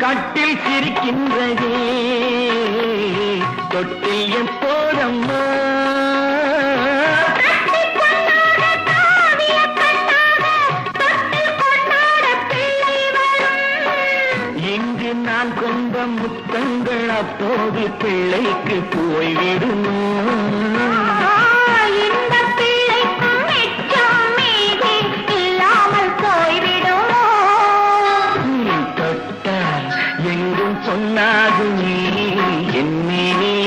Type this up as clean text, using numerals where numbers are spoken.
கட்டில் சிரிக்கின்றதே தொட்டில் எப்போதம்மா இங்கு நான் கொண்ட முத்தங்கள் அப்போது பிள்ளைக்கு போய்விடுமோ சொன்னாது நீ என்னே